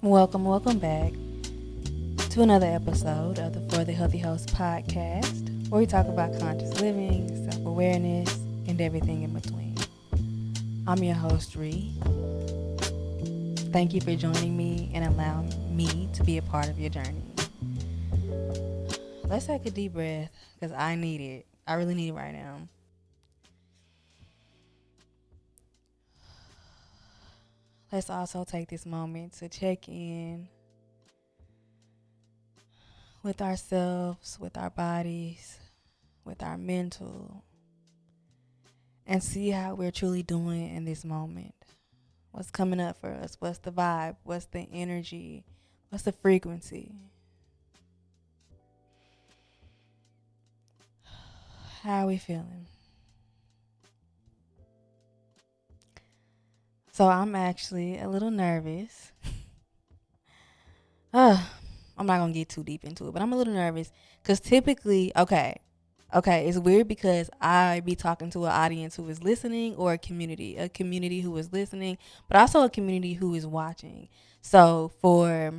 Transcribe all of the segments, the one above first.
Welcome back to another episode of the For the Healthy Host podcast, where we talk about conscious living, self-awareness, and everything in between. I'm your host, Ree. Thank you for joining me and allowing me to be a part of your journey. Let's take a deep breath, because I need it. I really need it right now. Let's also take this moment to check in with ourselves, with our bodies, with our mental, and see how we're truly doing in this moment. What's coming up for us? What's the vibe? What's the energy? What's the frequency? How are we feeling? So I'm actually a little nervous. I'm not going to get too deep into it, but I'm a little nervous because typically, okay, it's weird because I be talking to an audience who is listening, or a community who is listening, but also a community who is watching. So for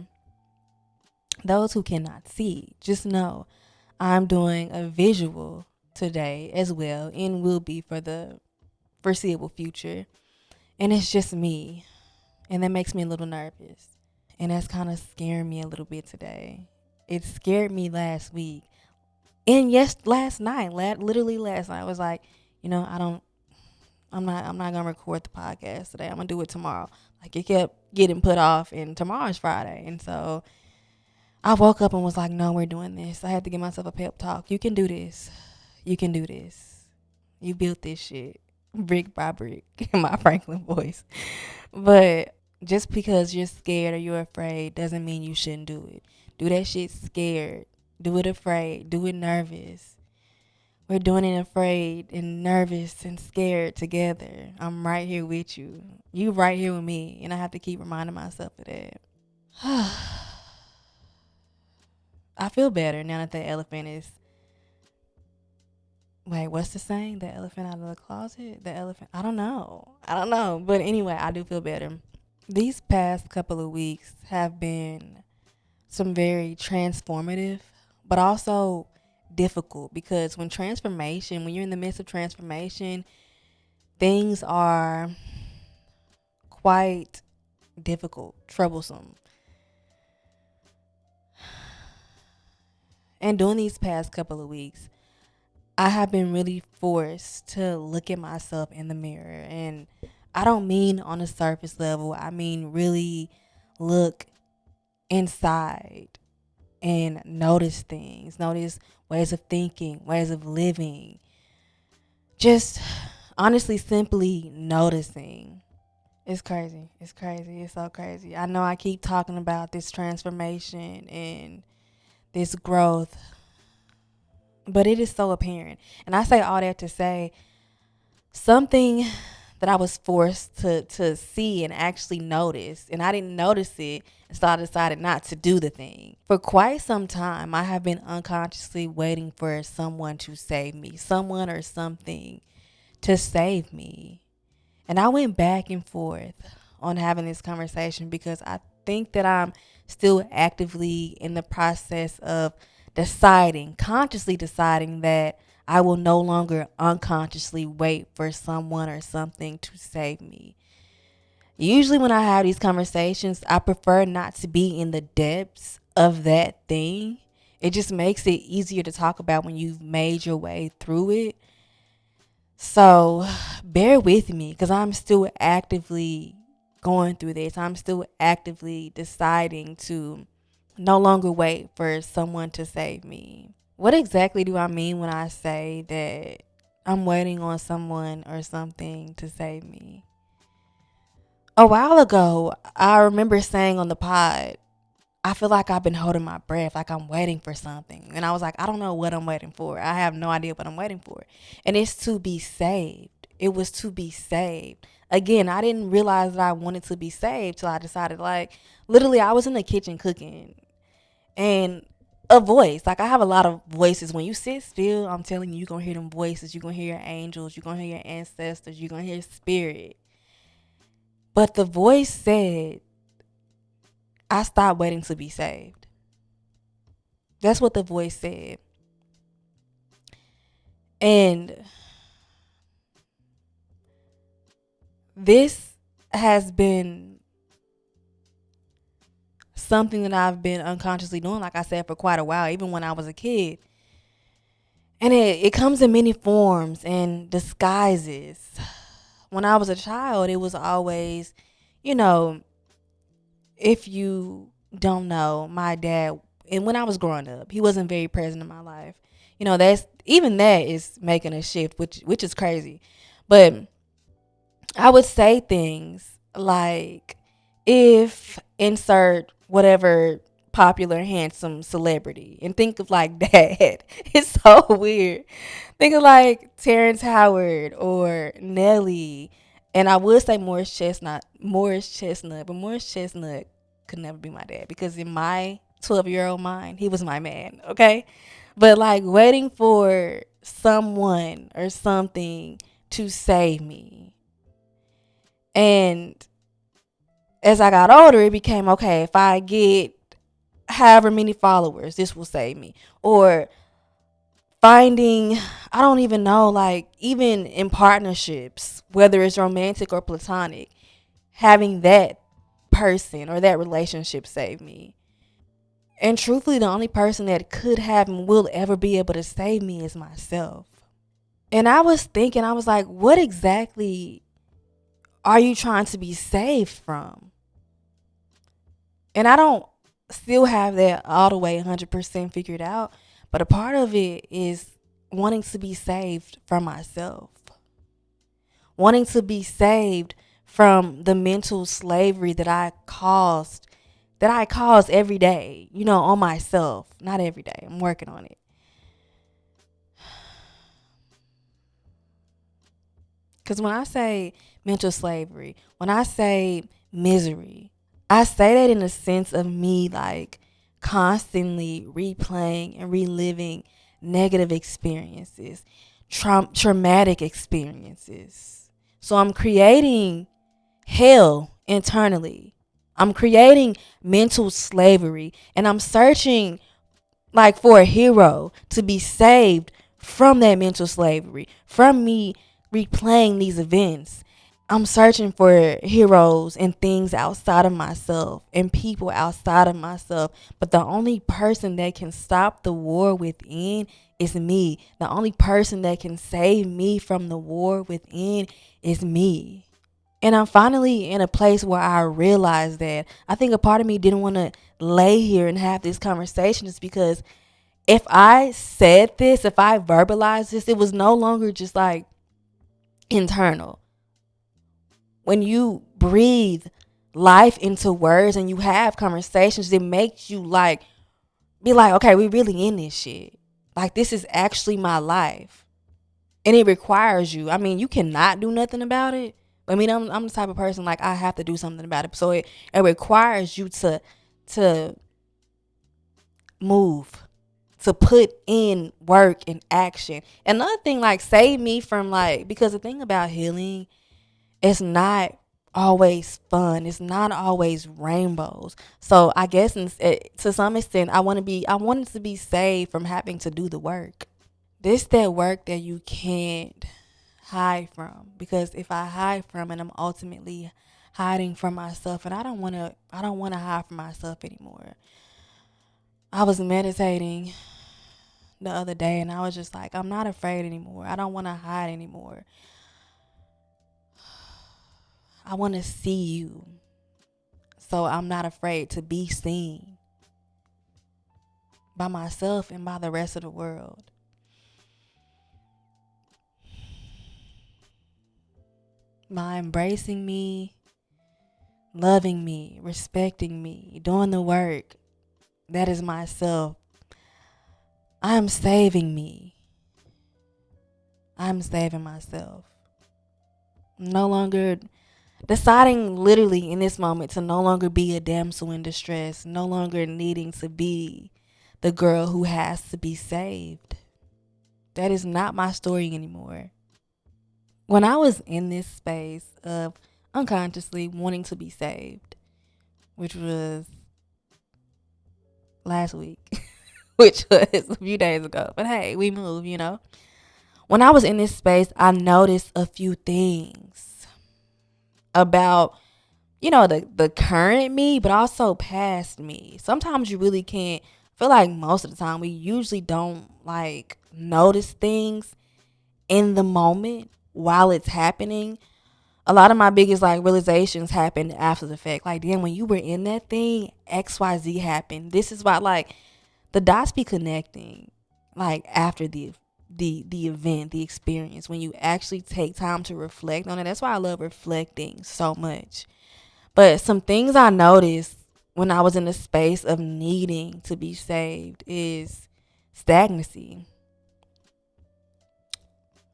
those who cannot see, just know I'm doing a visual today as well, and will be for the foreseeable future. And it's just me. And that makes me a little nervous. And that's kind of scaring me a little bit today. It scared me last week. And yes, last night, literally last night, I was like, I'm not gonna record the podcast today. I'm gonna do it tomorrow. Like, it kept getting put off, and tomorrow's Friday. And so I woke up and was like, no, we're doing this. I had to give myself a pep talk. You can do this. You can do this. You built this shit brick by brick in my Franklin voice. But just because you're scared or you're afraid doesn't mean you shouldn't do it. Do that shit scared. Do it afraid. Do it nervous. We're doing it afraid and nervous and scared together. I'm right here with you. You right here with me. And I have to keep reminding myself of that. I feel better now that the elephant is... Wait, what's the saying? The elephant out of the closet? The elephant... I don't know. But anyway, I do feel better. These past couple of weeks have been some very transformative, but also difficult, because when you're in the midst of transformation, things are quite difficult, troublesome. And during these past couple of weeks, I have been really forced to look at myself in the mirror. And I don't mean on a surface level. I mean really look inside and notice things, notice ways of thinking, ways of living. Just honestly, simply noticing. It's crazy. It's so crazy. I know I keep talking about this transformation and this growth, but it is so apparent. And I say all that to say something that I was forced to see and actually notice. And I didn't notice it, and so I decided not to do the thing. For quite some time, I have been unconsciously waiting for someone to save me, someone or something to save me. And I went back and forth on having this conversation, because I think that I'm still actively in the process of consciously deciding that I will no longer unconsciously wait for someone or something to save me. Usually when I have these conversations, I prefer not to be in the depths of that thing. It just makes it easier to talk about when you've made your way through it. So bear with me, because I'm still actively going through this. I'm still actively deciding to no longer wait for someone to save me. What exactly do I mean when I say that I'm waiting on someone or something to save me? A while ago, I remember saying on the pod, I feel like I've been holding my breath, like I'm waiting for something. And I was like, I don't know what I'm waiting for. I have no idea what I'm waiting for. And it's to be saved. It was to be saved. Again, I didn't realize that I wanted to be saved till I decided, like, literally, I was in the kitchen cooking. And a voice, like, I have a lot of voices. When you sit still, I'm telling you, you're going to hear them voices. You're going to hear your angels. You're going to hear your ancestors. You're going to hear spirit. But the voice said, I stopped waiting to be saved. That's what the voice said. And this has been something that I've been unconsciously doing, like I said, for quite a while, even when I was a kid. And it comes in many forms and disguises. When I was a child, it was always, you know, if you don't know, my dad, and when I was growing up, he wasn't very present in my life. That's even that is making a shift, which is crazy. But I would say things like, if insert whatever popular handsome celebrity, and think of like that. It's so weird. Think of like Terrence Howard or Nelly. And I would say Morris Chestnut, but Morris Chestnut could never be my dad, because in my 12-year-old mind, he was my man, okay? But like waiting for someone or something to save me. And as I got older, it became, okay, if I get however many followers, this will save me. Or finding, I don't even know, like even in partnerships, whether it's romantic or platonic, having that person or that relationship save me. And truthfully, the only person that could have and will ever be able to save me is myself. And I was thinking, I was like, what exactly are you trying to be saved from? And I don't still have that all the way 100% figured out. But a part of it is wanting to be saved from myself, wanting to be saved from the mental slavery that I cause every day, on myself. Not every day. I'm working on it. Because when I say mental slavery, when I say misery, I say that in a sense of me like constantly replaying and reliving negative experiences, traumatic experiences. So I'm creating hell internally. I'm creating mental slavery, and I'm searching like for a hero to be saved from that mental slavery, from me replaying these events. I'm searching for heroes and things outside of myself and people outside of myself. But the only person that can stop the war within is me. The only person that can save me from the war within is me. And I'm finally in a place where I realize that. I think a part of me didn't want to lay here and have this conversation just because if I said this, if I verbalized this, it was no longer just like internal. When you breathe life into words and you have conversations, it makes you like be like, okay, we really in this shit. Like, this is actually my life. And it requires you. I mean, you cannot do nothing about it. I mean, I'm the type of person like I have to do something about it. So it requires you to move, to put in work and action. Another thing, like, save me from like, because the thing about healing, it's not always fun. It's not always rainbows. So I guess to some extent, I wanted to be saved from having to do the work. This that work that you can't hide from, because if I hide from it, I'm ultimately hiding from myself, and I don't want to hide from myself anymore. I was meditating the other day, and I was just like, I'm not afraid anymore. I don't want to hide anymore. I want to see you. So I'm not afraid to be seen by myself and by the rest of the world. By embracing me, loving me, respecting me, doing the work that is myself, I'm saving me. I'm saving myself. No longer deciding literally in this moment to no longer be a damsel in distress, no longer needing to be the girl who has to be saved. That is not my story anymore. When I was in this space of unconsciously wanting to be saved, which was last week, which was a few days ago. But hey, we move. When I was in this space, I noticed a few things about, the current me, but also past me. Sometimes you really can't, feel like most of the time we usually don't like notice things in the moment while it's happening. A lot of my biggest like realizations happened after the fact. Like, damn, when you were in that thing, XYZ happened. This is why, like, the dots be connecting, like, after the event, the experience, when you actually take time to reflect on it. That's why I love reflecting so much. But some things I noticed when I was in the space of needing to be saved is stagnancy.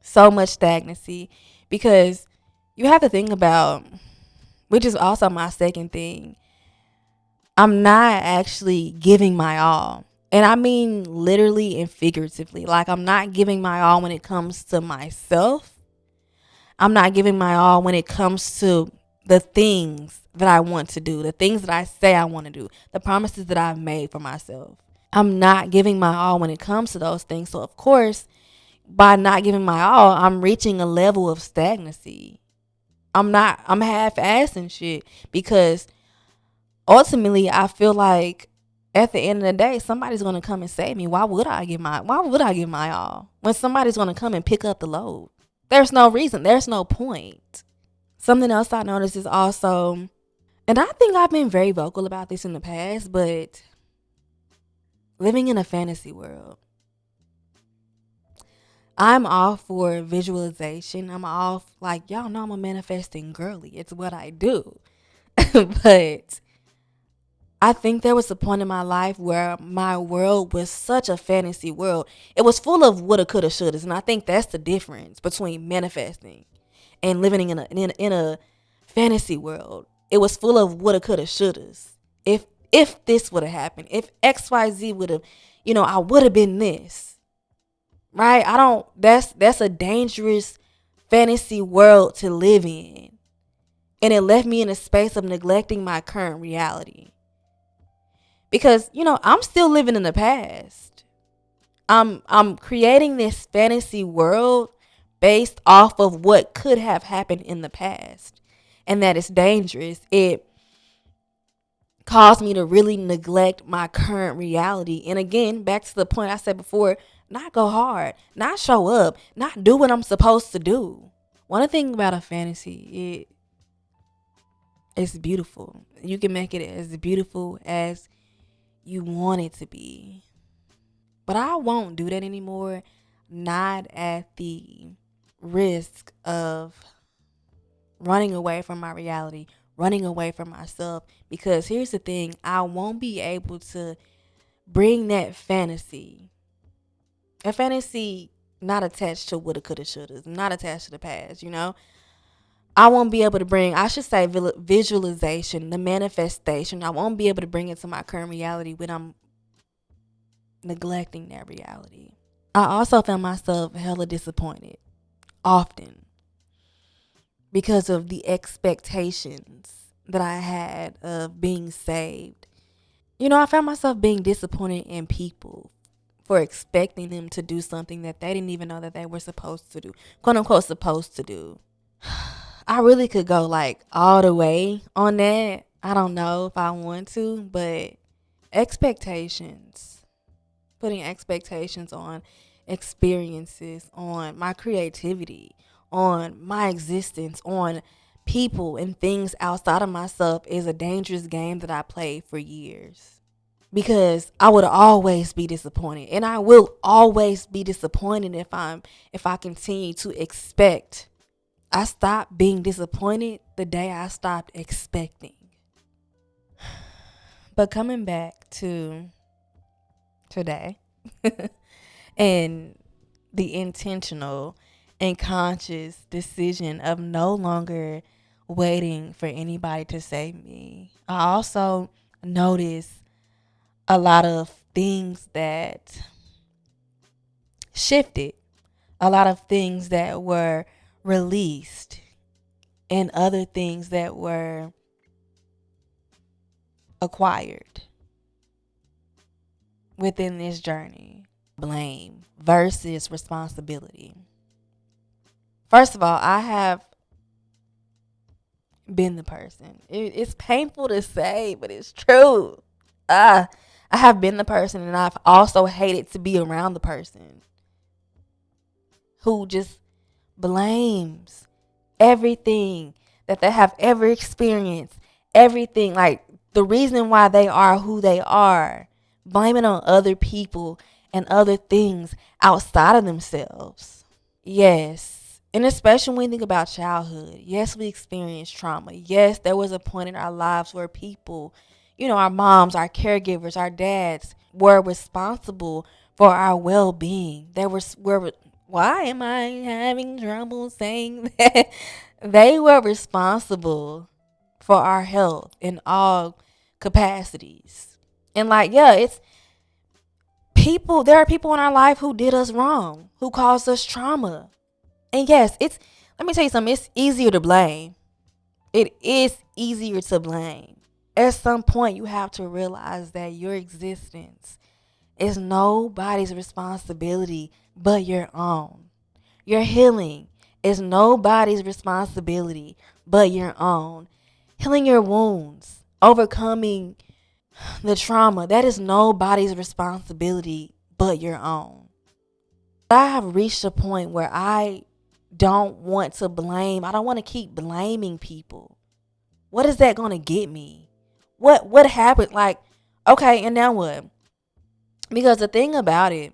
So much stagnancy. Because you have to think about, which is also my second thing, I'm not actually giving my all. And I mean literally and figuratively. Like, I'm not giving my all when it comes to myself. I'm not giving my all when it comes to the things that I want to do, the things that I say I want to do, the promises that I've made for myself. I'm not giving my all when it comes to those things. So, of course, by not giving my all, I'm reaching a level of stagnancy. I'm half assing shit because ultimately I feel like at the end of the day, somebody's gonna come and save me. Why would I give my all? When somebody's gonna come and pick up the load. There's no reason. There's no point. Something else I noticed is also, and I think I've been very vocal about this in the past, but living in a fantasy world. I'm all for visualization. I'm all like, y'all know I'm a manifesting girly. It's what I do. But I think there was a point in my life where my world was such a fantasy world. It was full of woulda, coulda, shouldas, and I think that's the difference between manifesting and living in a fantasy world. It was full of woulda, coulda, shouldas. If this would have happened, if XYZ would have, I would have been this. Right? I don't that's a dangerous fantasy world to live in. And it left me in a space of neglecting my current reality. Because, I'm still living in the past. I'm creating this fantasy world based off of what could have happened in the past. And that is dangerous. It caused me to really neglect my current reality. And again, back to the point I said before, not go hard, not show up, not do what I'm supposed to do. One thing about a fantasy, it's beautiful. You can make it as beautiful as you want it to be. But I won't do that anymore, not at the risk of running away from my reality, running away from myself. Because here's the thing, I won't be able to bring that fantasy, a fantasy not attached to woulda, coulda, shoulda, not attached to the past. I won't be able to bring, I should say, visualization, the manifestation. I won't be able to bring it to my current reality when I'm neglecting that reality. I also found myself hella disappointed often because of the expectations that I had of being saved. I found myself being disappointed in people for expecting them to do something that they didn't even know that they were supposed to do, quote unquote, supposed to do. I really could go like all the way on that. I don't know if I want to, but expectations, putting expectations on experiences, on my creativity, on my existence, on people and things outside of myself is a dangerous game that I played for years. Because I would always be disappointed, and I will always be disappointed if I continue to expect. I stopped being disappointed the day I stopped expecting. But coming back to today and the intentional and conscious decision of no longer waiting for anybody to save me, I also noticed a lot of things that shifted, a lot of things that were released, and other things that were acquired. within this journey. Blame versus responsibility. First of all, I have been the person. It's painful to say, but it's true. I have been the person, and I've also hated to be around the person who just blames everything that they have ever experienced, everything, like the reason why they are who they are, blame it on other people and other things outside of themselves. Yes. And especially when we think about childhood. Yes, we experienced trauma. Yes, there was a point in our lives where people, our moms, our caregivers, our dads were responsible for our well-being. Why am I having trouble saying that? They were responsible for our health in all capacities. And it's people, there are people in our life who did us wrong, who caused us trauma. And yes, let me tell you something, it's easier to blame. It is easier to blame. At some point, you have to realize that your existence is nobody's responsibility but your own. Your healing is nobody's responsibility but your own. Healing your wounds, overcoming the trauma, that is nobody's responsibility but your own. I have reached a point where I don't want to blame. I don't want to keep blaming people. What is that going to get me? What happened? Okay, and now what? Because the thing about it,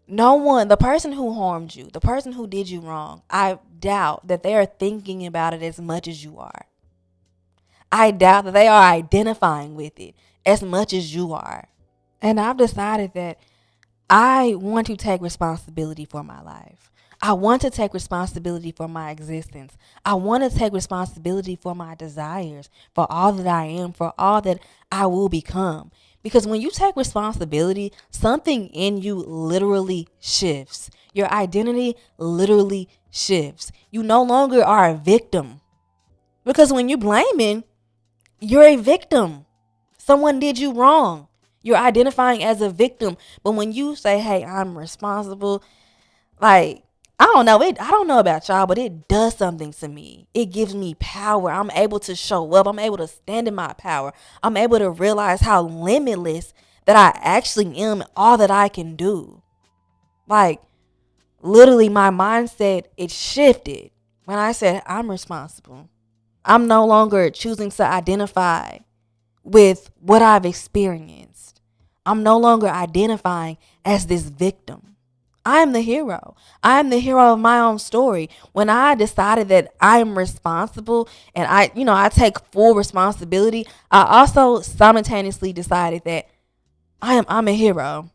the person who harmed you, the person who did you wrong, I doubt that they are thinking about it as much as you are. I doubt that they are identifying with it as much as you are. And I've decided that I want to take responsibility for my life. I want to take responsibility for my existence. I want to take responsibility for my desires, for all that I am, for all that I will become. Because when you take responsibility, something in you literally shifts. Your identity literally shifts. You no longer are a victim. Because when you're blaming, you're a victim. Someone did you wrong. You're identifying as a victim. But when you say, hey, I'm responsible, I don't know. I don't know about y'all, but it does something to me. It gives me power. I'm able to show up. I'm able to stand in my power. I'm able to realize how limitless that I actually am, all that I can do. Literally, my mindset, it shifted when I said I'm responsible. I'm no longer choosing to identify with what I've experienced. I'm no longer identifying as this victim. I am the hero. I am the hero of my own story. When I decided that I am responsible and I take full responsibility, I also simultaneously decided that I'm a hero.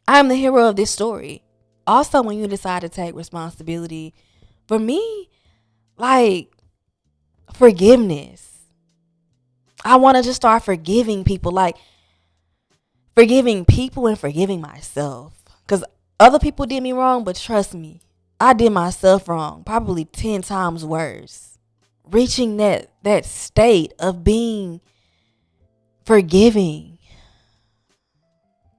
I am the hero of this story. Also, when you decide to take responsibility, for me, forgiveness. I want to just start forgiving people, forgiving people and forgiving myself. Because other people did me wrong, but trust me, I did myself wrong, probably 10 times worse. Reaching that state of being forgiving,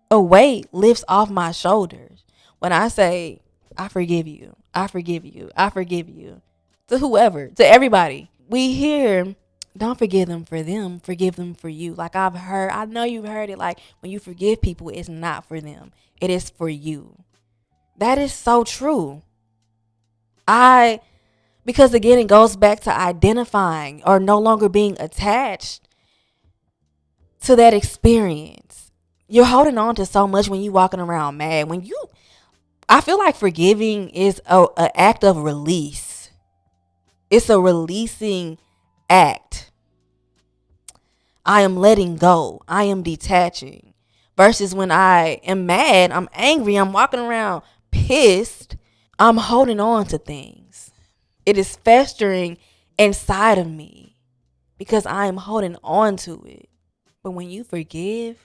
a weight lifts off my shoulders when I say, I forgive you, I forgive you, I forgive you. To whoever, to everybody. We hear, don't forgive them, forgive them for you. I know you've heard it, when you forgive people, it's not for them. It is for you. That is so true. Because again, it goes back to identifying or no longer being attached to that experience. You're holding on to so much when you're walking around mad. I feel like forgiving is an act of release. It's a releasing act. I am letting go. I am detaching. Versus when I am mad, I'm angry, I'm walking around pissed, I'm holding on to things. It is festering inside of me because I am holding on to it. But when you forgive,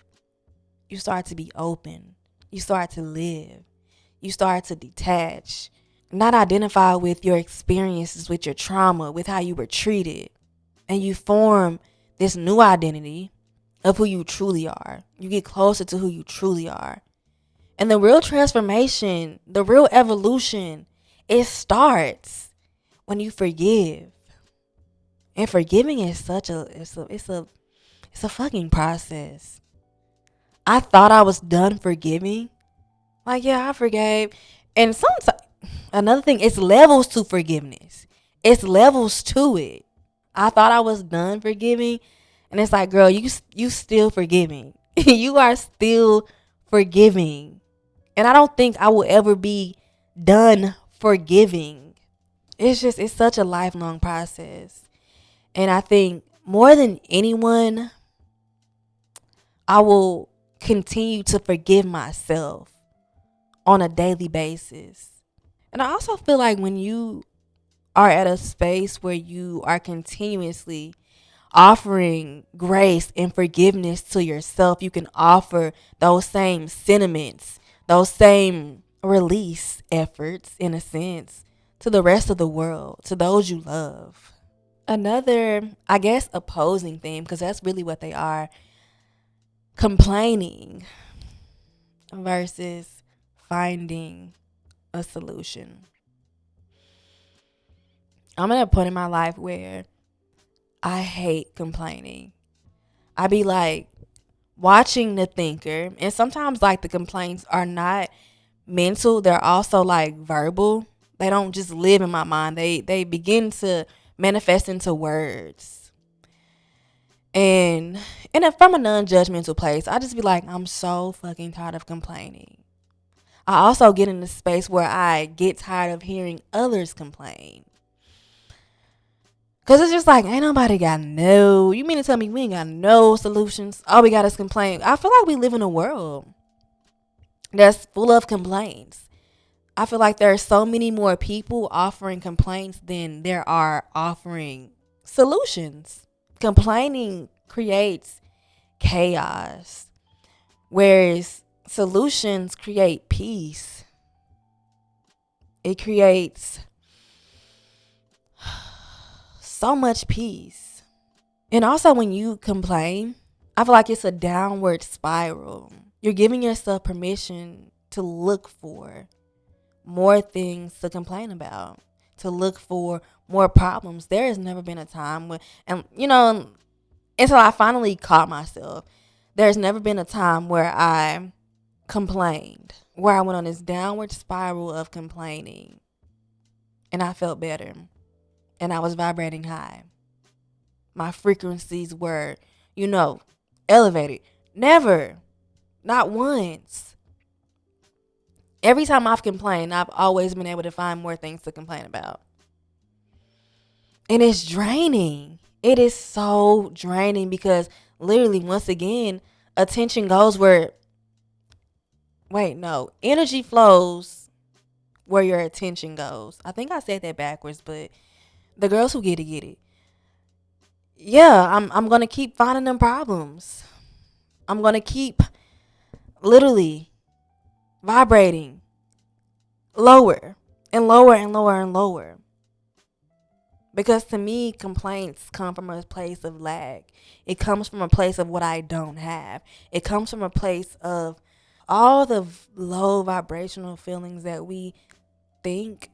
you start to be open. You start to live. You start to detach. Not identify with your experiences, with your trauma, with how you were treated. And you form this new identity of who you truly are. You get closer to who you truly are. And the real transformation, the real evolution, it starts when you forgive. And forgiving is such a it's a fucking process. I thought I was done forgiving. Like, yeah, I forgave. And sometimes another thing, it's levels to forgiveness. It's levels to it. I thought I was done forgiving, and it's like, girl, you still forgiving. You are still forgiving. And I don't think I will ever be done forgiving. It's such a lifelong process. And I think more than anyone, I will continue to forgive myself on a daily basis. And I also feel like when you are at a space where you are continuously offering grace and forgiveness to yourself, you can offer those same sentiments, those same release efforts, in a sense, to the rest of the world, to those you love. Another, I guess, opposing theme, because that's really what they are, complaining versus finding a solution. I'm at a point in my life where I hate complaining. I be like watching the thinker, and sometimes like the complaints are not mental, they're also like verbal. They don't just live in my mind. They begin to manifest into words. And if from a non-judgmental place, I just be like, I'm so fucking tired of complaining. I also get in the space where I get tired of hearing others complain. Cause it's just like, ain't nobody got you mean to tell me we ain't got no solutions? All we got is complain. I feel like we live in a world that's full of complaints. I feel like there are so many more people offering complaints than there are offering solutions. Complaining creates chaos, whereas solutions create peace. It creates so much peace. And also, when you complain, I feel like it's a downward spiral. You're giving yourself permission to look for more things to complain about, to look for more problems. There has never been a time when, and until I finally caught myself, there's never been a time where I complained, where I went on this downward spiral of complaining, and I felt better, and I was vibrating high. My frequencies were, elevated. Never, not once. Every time I've complained, I've always been able to find more things to complain about. And it's draining. It is so draining because literally, once again, attention goes energy flows where your attention goes. I think I said that backwards, but the girls who get it, get it. Yeah, I'm going to keep finding them problems. I'm going to keep literally vibrating lower and lower and lower and lower. Because to me, complaints come from a place of lack. It comes from a place of what I don't have. It comes from a place of all the low vibrational feelings that we think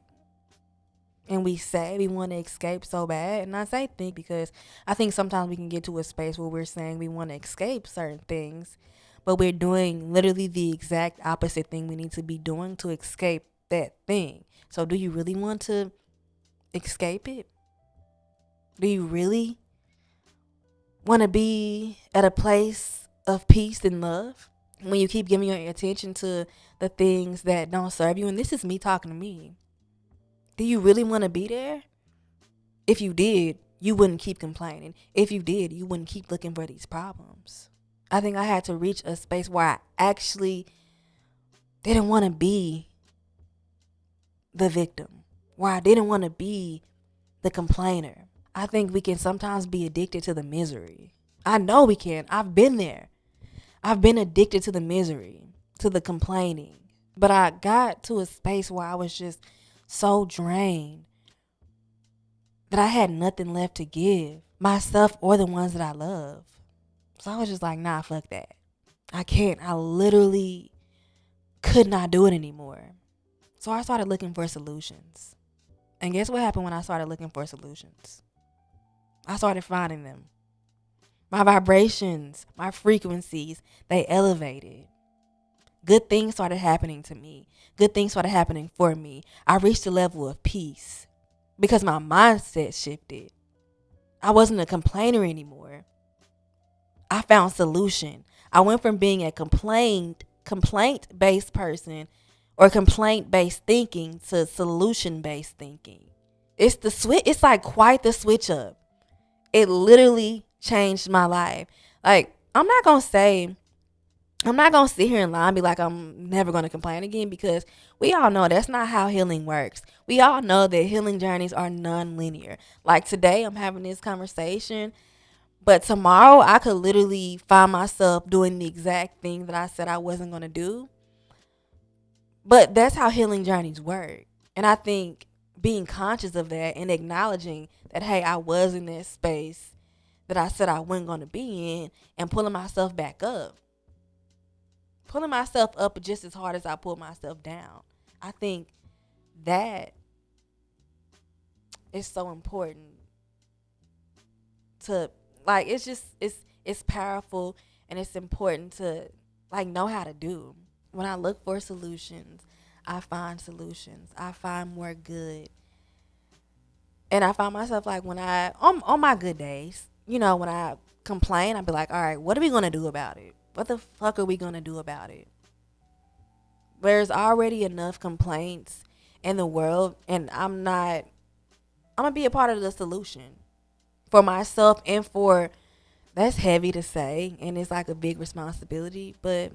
and we say we want to escape so bad. And I say think because I think sometimes we can get to a space where we're saying we want to escape certain things, but we're doing literally the exact opposite thing we need to be doing to escape that thing. So do you really want to escape it? Do you really want to be at a place of peace and love when you keep giving your attention to the things that don't serve you? And this is me talking to me. Do you really want to be there? If you did, you wouldn't keep complaining. If you did, you wouldn't keep looking for these problems. I think I had to reach a space where I actually didn't want to be the victim, where I didn't want to be the complainer. I think we can sometimes be addicted to the misery. I know we can. I've been there. I've been addicted to the misery, to the complaining. But I got to a space where I was just so drained that I had nothing left to give myself or the ones that I love. So I was just like, nah, fuck that. I can't. I literally could not do it anymore. So I started looking for solutions. And guess what happened when I started looking for solutions? I started finding them. My vibrations, my frequencies, they elevated. Good things started happening to me. Good things started happening for me. I reached a level of peace because my mindset shifted. I wasn't a complainer anymore. I found solution. I went from being a complaint based person or complaint based thinking to solution based thinking. It's the switch. It's like quite the switch up. It literally changed my life. Like, I'm not gonna sit here and lie and be like I'm never gonna complain again, because we all know that's not how healing works. We all know that healing journeys are non-linear. Like today I'm having this conversation, but tomorrow I could literally find myself doing the exact thing that I said I wasn't gonna do. But that's how healing journeys work. And I think being conscious of that and acknowledging that, hey, I was in that space that I said I wasn't gonna be in, and pulling myself back up. Pulling myself up just as hard as I pulled myself down. I think that is so important to, like, it's powerful, and it's important to like know how to do. When I look for solutions, I find solutions. I find more good. And I find myself like when on my good days, when I complain, I'd be like, all right, what are we gonna do about it? What the fuck are we gonna do about it? There's already enough complaints in the world, and I'm gonna be a part of the solution for myself and for, that's heavy to say and it's like a big responsibility, but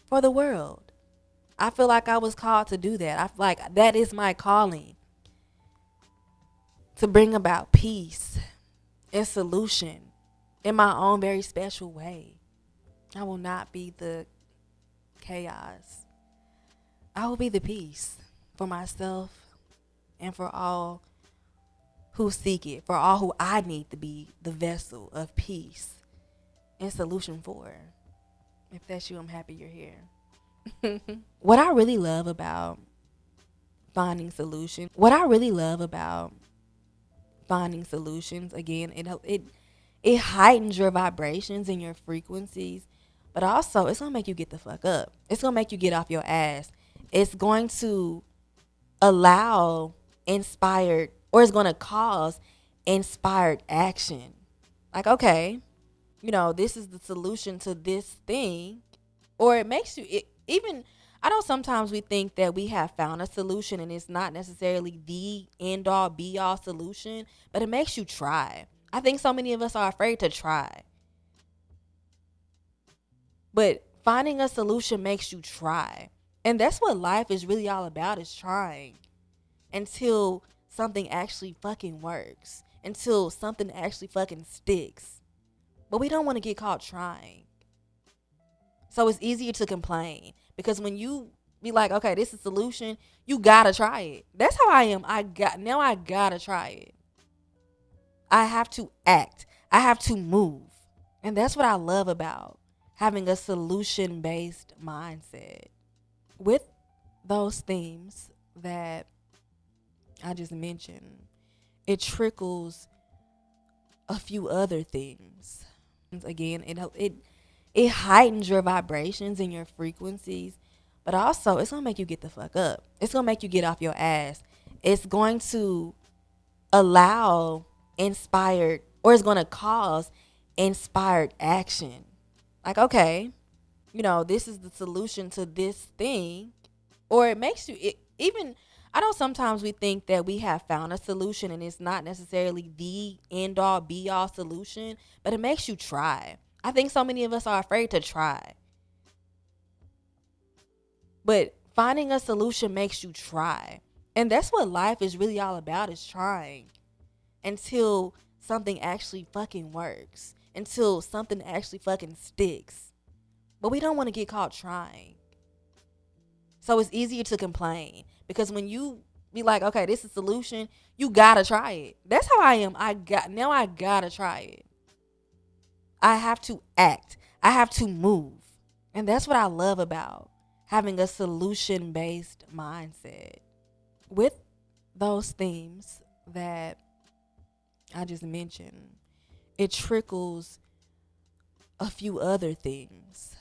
for the world. I feel like I was called to do that. I feel like that is my calling, to bring about peace and solution in my own very special way. I will not be the chaos. I will be the peace for myself and for all who seek it, for all who I need to be the vessel of peace and solution for. If that's you, I'm happy you're here. What I really love about finding solutions, again, it heightens your vibrations and your frequencies, but also it's gonna make you get the fuck up. It's gonna make you get off your ass. It's going to allow inspired, or it's gonna cause inspired action. Like, okay, this is the solution to this thing, or it makes you even. I know sometimes we think that we have found a solution and it's not necessarily the end all be all solution, but it makes you try. I think so many of us are afraid to try. But finding a solution makes you try. And that's what life is really all about, is trying until something actually fucking works, until something actually fucking sticks. But we don't want to get caught trying. So it's easier to complain, because when you be like, okay, this is a solution, you gotta try it. That's how I am. I gotta try it. I have to act. I have to move. And that's what I love about having a solution based mindset. With those themes that I just mentioned, it trickles a few other things. Again, it heightens your vibrations and your frequencies, but also it's gonna make you get the fuck up. It's gonna make you get off your ass. It's going to allow inspired, or it's gonna cause inspired action. Like, okay, this is the solution to this thing, or it makes you even. I know sometimes we think that we have found a solution and it's not necessarily the end all be all solution, but it makes you try. I think so many of us are afraid to try. But finding a solution makes you try. And that's what life is really all about, is trying until something actually fucking works, until something actually fucking sticks. But we don't want to get caught trying. So it's easier to complain, because when you be like, okay, this is a solution, you gotta try it. That's how I am. I gotta try it. I have to act. I have to move. And that's what I love about having a solution based mindset. With those themes that I just mentioned, it trickles a few other things.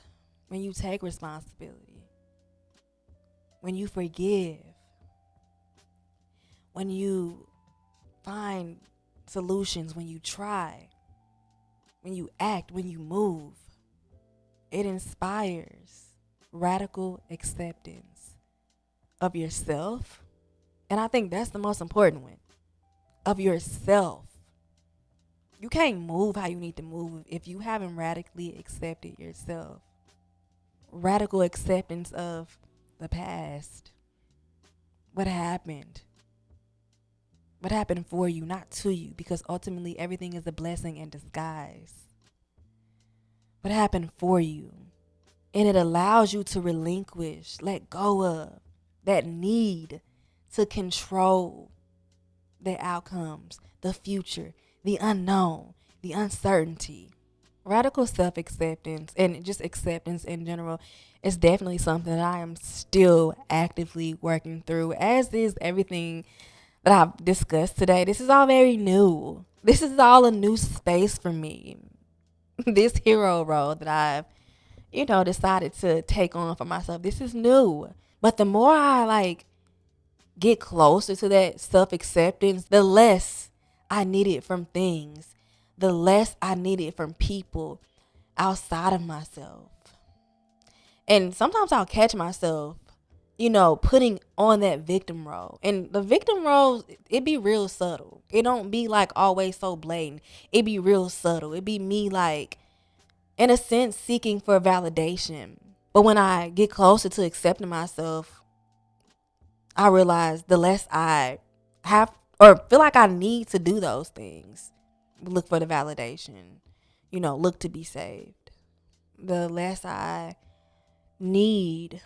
When you take responsibility, when you forgive, when you find solutions, when you try, when you act, when you move, it inspires radical acceptance of yourself. And I think that's the most important one, of yourself. You can't move how you need to move if you haven't radically accepted yourself. Radical acceptance of the past. What happened? What happened for you, not to you, because ultimately everything is a blessing in disguise. What happened for you? And it allows you to relinquish, let go of that need to control the outcomes, the future, the unknown, the uncertainty. Radical self acceptance and just acceptance in general is definitely something that I am still actively working through, as is everything that I've discussed today. This is all very new. This is all a new space for me. This hero role that I've, decided to take on for myself. This is new. But the more I get closer to that self acceptance, the less I need it from things, the less I need it from people outside of myself. And sometimes I'll catch myself, putting on that victim role. And the victim role, it be real subtle. It don't be always so blatant. It be real subtle. It be me in a sense seeking for validation. But when I get closer to accepting myself, I realize the less I have or feel like I need to do those things, look for the validation, look to be saved, the less I need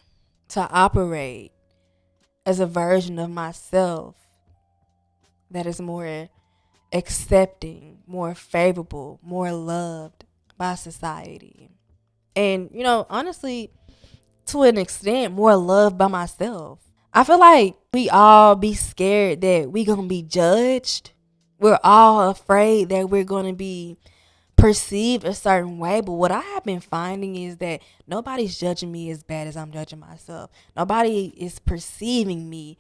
to operate as a version of myself that is more accepting, more favorable, more loved by society. And, honestly, to an extent, more loved by myself. I feel like we all be scared that we gonna be judged. We're all afraid that we're gonna be perceived a certain way. But what I have been finding is that nobody's judging me as bad as I'm judging myself. Nobody is perceiving me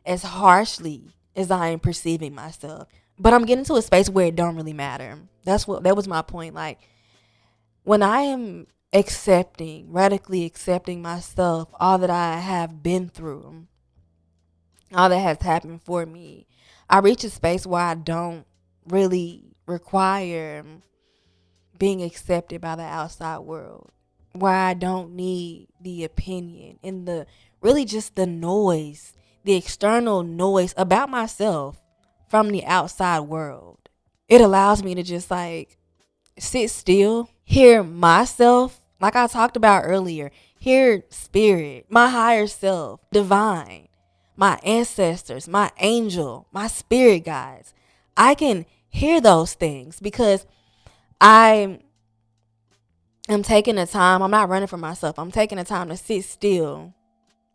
as harshly as I am perceiving myself. But I'm getting to a space where it don't really matter. That was my point. When I am radically accepting myself, all that I have been through, all that has happened for me, I reach a space where I don't really require being accepted by the outside world, where I don't need the opinion and just the noise, the external noise about myself from the outside world. It allows me to just sit still, hear myself, like I talked about earlier, hear spirit, my higher self, divine, my ancestors, my angel, my spirit guides. I can hear those things because I am taking the time. I'm not running from myself. I'm taking the time to sit still,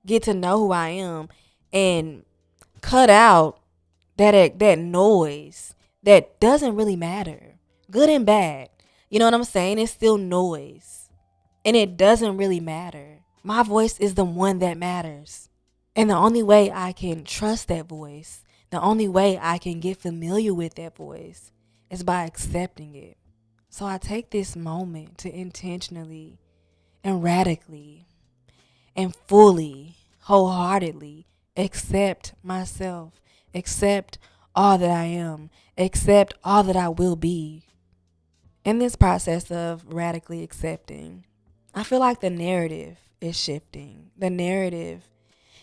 get to know who I am, and cut out that noise that doesn't really matter, good and bad. You know what I'm saying? It's still noise, and it doesn't really matter. My voice is the one that matters. And the only way I can trust that voice, the only way I can get familiar with that voice is by accepting it. So I take this moment to intentionally and radically and fully, wholeheartedly accept myself, accept all that I am, accept all that I will be. In this process of radically accepting, I feel like the narrative is shifting. The narrative.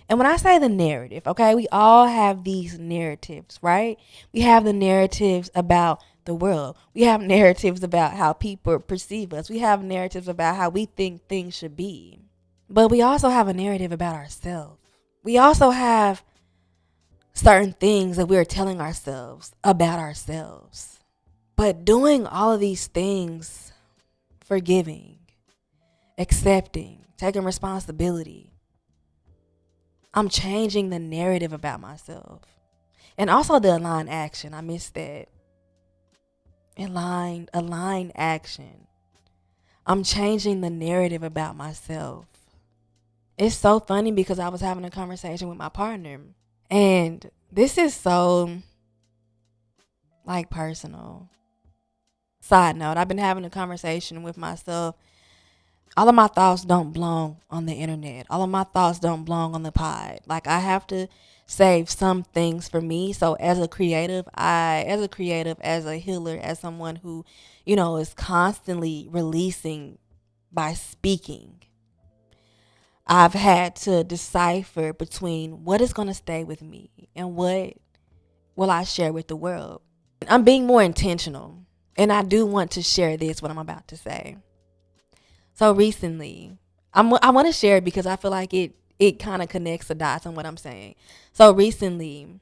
And when I say the narrative, okay, we all have these narratives, right? We have the narratives about the world. We have narratives about how people perceive us. We have narratives about how we think things should be. But we also have a narrative about ourselves. We also have certain things that we're telling ourselves about ourselves. But doing all of these things forgiving, accepting, taking responsibility. I'm changing the narrative about myself. And also the aligned action. I missed that. Aligned action. I'm changing the narrative about myself. It's so funny because I was having a conversation with my partner. And this is so personal. Side note, I've been having a conversation with myself. All of my thoughts don't belong on the internet. All of my thoughts don't belong on the pod. I have to save some things for me. So as a creative, as a healer, as someone who, is constantly releasing by speaking, I've had to decipher between what is going to stay with me and what will I share with the world. I'm being more intentional, and I do want to share what I'm about to say. So recently, I want to share it because I feel like it kind of connects the dots on what I'm saying. So recently,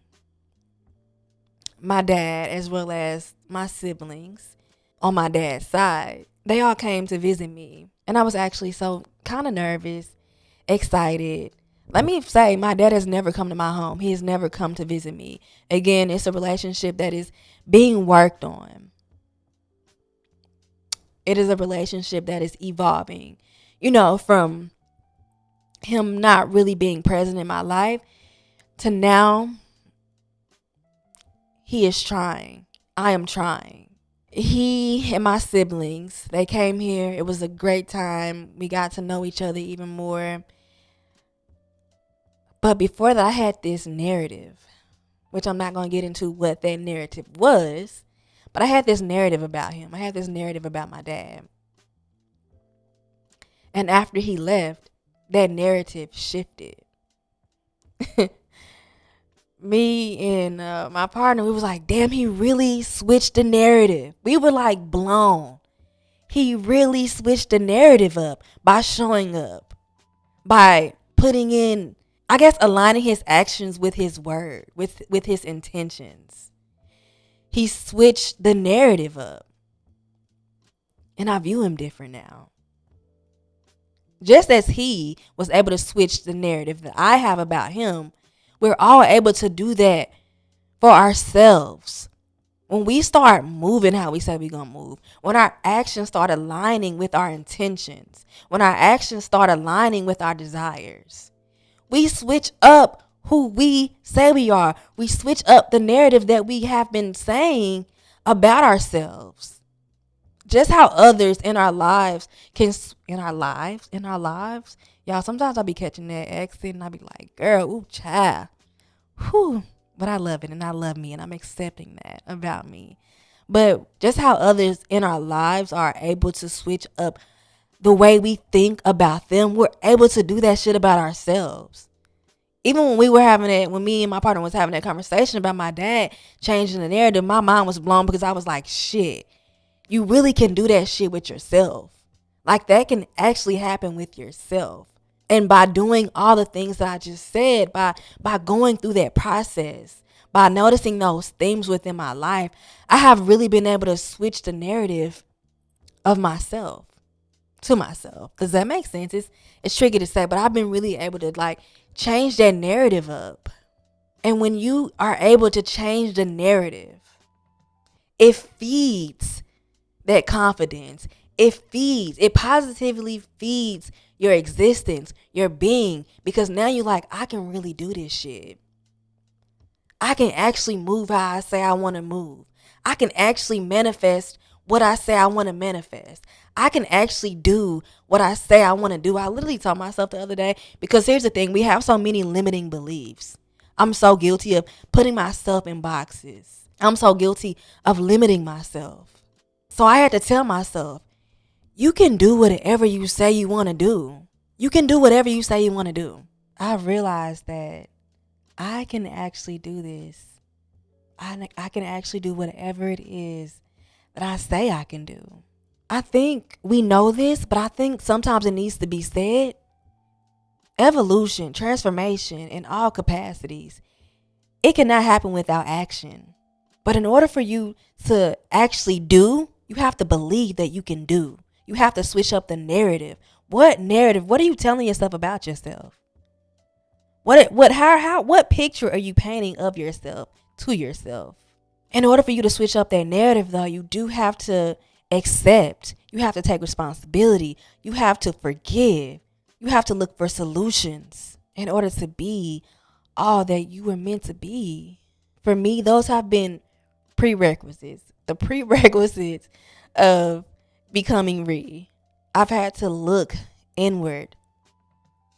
my dad, as well as my siblings on my dad's side, they all came to visit me. And I was actually so kind of nervous, excited. Let me say, my dad has never come to my home. He has never come to visit me. Again, it's a relationship that is being worked on. It is a relationship that is evolving, from him not really being present in my life to now he is trying. I am trying. He and my siblings, they came here. It was a great time. We got to know each other even more. But before that, I had this narrative, which I'm not going to get into what that narrative was, but I had this narrative about him. I had this narrative about my dad. And after he left, that narrative shifted. Me and my partner, we was like, damn, he really switched the narrative. We were blown. He really switched the narrative up by showing up, by putting in, I guess, aligning his actions with his word, with his intentions. He switched the narrative up. And I view him different now. Just as he was able to switch the narrative that I have about him, we're all able to do that for ourselves. When we start moving how we say we're going to move, when our actions start aligning with our intentions, when our actions start aligning with our desires, we switch up who we say we are. We switch up the narrative that we have been saying about ourselves. Just how others in our lives y'all, sometimes I'll be catching that accent and I'll be like, girl, ooh, child, whew, but I love it and I love me and I'm accepting that about me. But just how others in our lives are able to switch up the way we think about them, we're able to do that shit about ourselves. Even when me and my partner was having that conversation about my dad changing the narrative, my mind was blown because I was like, shit. You really can do that shit with yourself. That can actually happen with yourself. And by doing all the things that I just said, by going through that process, by noticing those themes within my life, I have really been able to switch the narrative of myself to myself. Does that make sense? It's tricky to say, but I've been really able to change that narrative up. And when you are able to change the narrative, it feeds that confidence. It positively feeds your existence, your being, because now you're like, I can really do this shit. I can actually move how I say I want to move. I can actually manifest what I say I want to manifest. I can actually do what I say I want to do. I literally told myself the other day, because here's the thing, we have so many limiting beliefs. I'm so guilty of putting myself in boxes. I'm so guilty of limiting myself. So I had to tell myself, you can do whatever you say you want to do. You can do whatever you say you want to do. I realized that I can actually do this. I can actually do whatever it is that I say I can do. I think we know this, but I think sometimes it needs to be said. Evolution, transformation in all capacities, it cannot happen without action. But in order for you to actually do, you have to believe that you can do. You have to switch up the narrative. What narrative? What are you telling yourself about yourself? What picture are you painting of yourself to yourself? In order for you to switch up that narrative, though, you do have to accept. You have to take responsibility. You have to forgive. You have to look for solutions in order to be all that you were meant to be. For me, those have been prerequisites. The prerequisites of becoming Ree. I've had to look inward.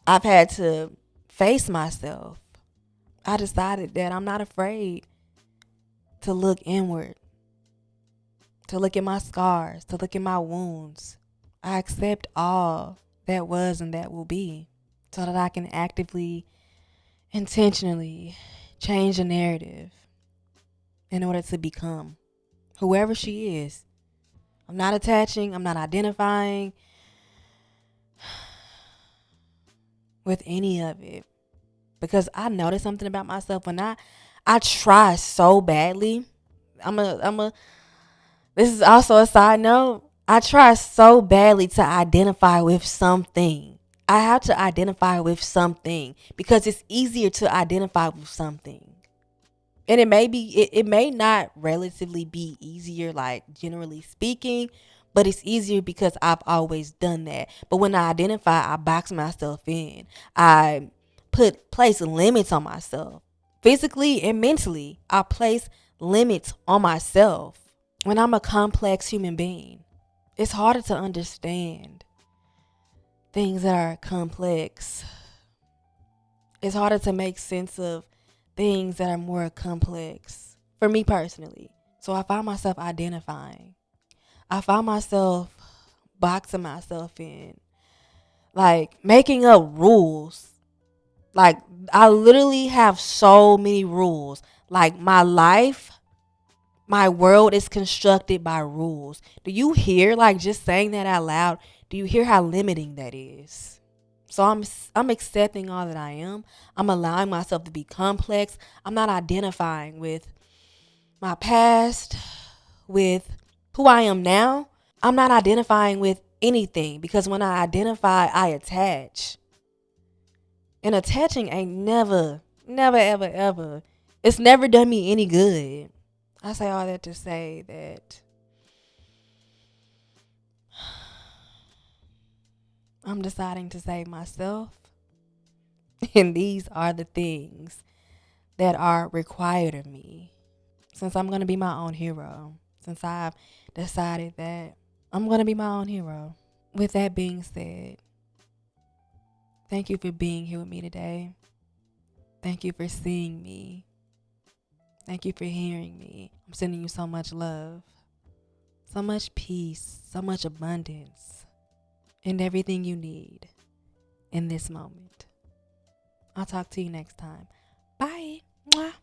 I've had to face myself. I decided that I'm not afraid to look inward, to look at my scars, to look at my wounds. I accept all that was and that will be so that I can actively, intentionally change the narrative in order to become whoever she is. I'm not attaching, I'm not identifying with any of it, because I noticed something about myself when I try so badly. This is also a side note. I try so badly to identify with something. I have to identify with something because it's easier to identify with something. And it may not relatively be easier, like generally speaking, but it's easier because I've always done that. But when I identify, I box myself in. I place limits on myself. Physically and mentally, I place limits on myself. When I'm a complex human being, it's harder to understand things that are complex. It's harder to make sense of things that are more complex for me personally. So I find myself identifying. I find myself boxing myself in, like making up rules. Like I literally have so many rules. Like my life, my world is constructed by rules. Do you hear, like, just saying that out loud? Do you hear how limiting that is? So I'm accepting all that I am. I'm allowing myself to be complex. I'm not identifying with my past, with who I am now. I'm not identifying with anything because when I identify, I attach. And attaching ain't never, ever, ever. It's never done me any good. I say all that to say that I'm deciding to save myself. And these are the things that are required of me. Since I'm going to be my own hero. Since I've decided that I'm going to be my own hero. With that being said, thank you for being here with me today. Thank you for seeing me. Thank you for hearing me. I'm sending you so much love, so much peace, so much abundance, and everything you need in this moment. I'll talk to you next time. Bye. Mwah.